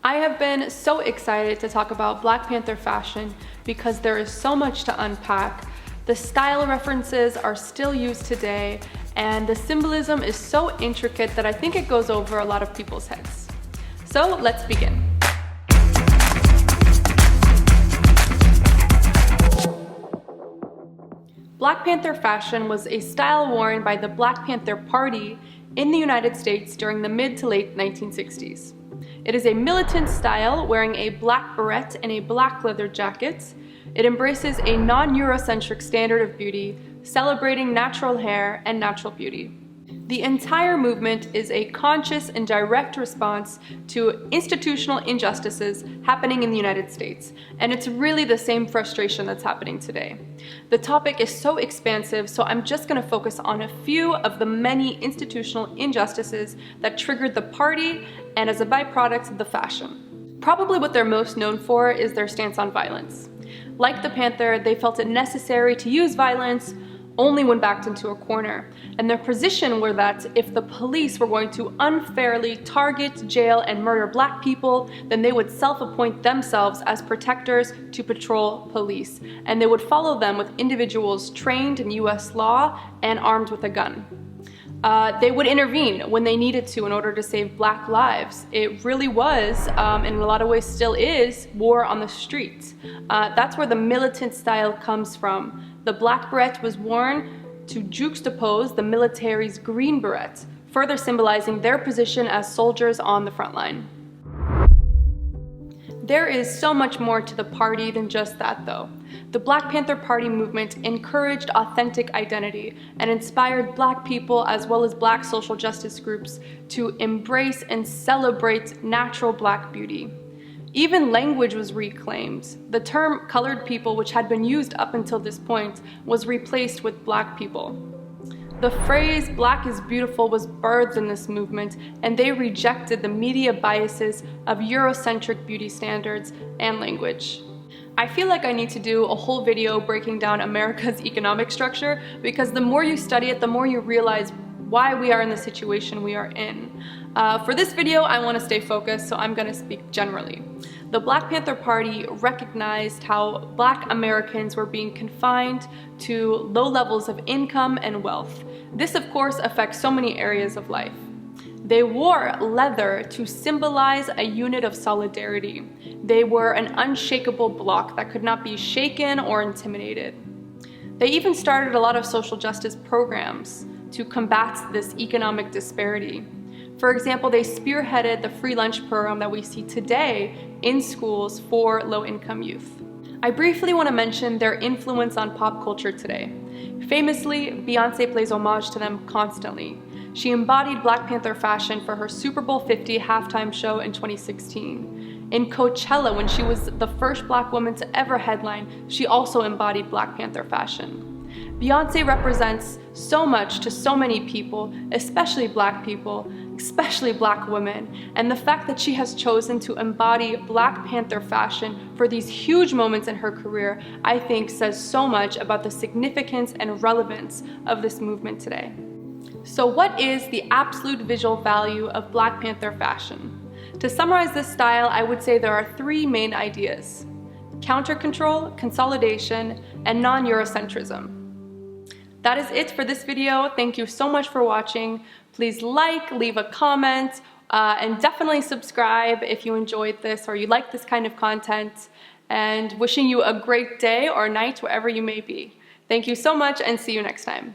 I have been so excited to talk about Black Panther fashion because there is so much to unpack. The style references are still used today, and the symbolism is so intricate that I think it goes over a lot of people's heads. So let's begin. Black Panther fashion was a style worn by the Black Panther Party in the United States during the mid to late 1960s. It is a militant style wearing a black beret and a black leather jacket. It embraces a non-Eurocentric standard of beauty, celebrating natural hair and natural beauty. The entire movement is a conscious and direct response to institutional injustices happening in the United States, and it's really the same frustration that's happening today. The topic is so expansive, so I'm just going to focus on a few of the many institutional injustices that triggered the party and as a byproduct the fashion. Probably what they're most known for is their stance on violence. Like the Panther, they felt it necessary to use violence only when backed into a corner, and their position were that if the police were going to unfairly target, jail, and murder Black people, then they would self-appoint themselves as protectors to patrol police, and they would follow them with individuals trained in US law and armed with a gun. They would intervene when they needed to in order to save Black lives. It really was, and in a lot of ways still is, war on the streets. That's where the militant style comes from. The black beret was worn to juxtapose the military's green beret, further symbolizing their position as soldiers on the front line. There is so much more to the party than just that, though. The Black Panther Party movement encouraged authentic identity and inspired Black people as well as Black social justice groups to embrace and celebrate natural Black beauty. Even language was reclaimed. The term colored people, which had been used up until this point, was replaced with Black people. The phrase Black is beautiful was birthed in this movement, and they rejected the media biases of Eurocentric beauty standards and language. I feel like I need to do a whole video breaking down America's economic structure, because the more you study it, the more you realize why we are in the situation we are in. For this video, I want to stay focused, so I'm going to speak generally. The Black Panther Party recognized how Black Americans were being confined to low levels of income and wealth. This, of course, affects so many areas of life. They wore leather to symbolize a unit of solidarity. They were an unshakable block that could not be shaken or intimidated. They even started a lot of social justice programs to combat this economic disparity. For example, they spearheaded the free lunch program that we see today in schools for low-income youth. I briefly want to mention their influence on pop culture today. Famously, Beyoncé pays homage to them constantly. She embodied Black Panther fashion for her Super Bowl 50 halftime show in 2016. In Coachella, when she was the first Black woman to ever headline, she also embodied Black Panther fashion. Beyoncé represents so much to so many people, especially Black people, especially Black women, and the fact that she has chosen to embody Black Panther fashion for these huge moments in her career, I think says so much about the significance and relevance of this movement today. So what is the absolute visual value of Black Panther fashion? To summarize this style, I would say there are three main ideas: counter-control, consolidation, and non-Eurocentrism. That is it for this video. Thank you so much for watching. Please like, leave a comment, and definitely subscribe if you enjoyed this or you like this kind of content. And wishing you a great day or night wherever you may be. Thank you so much, and see you next time.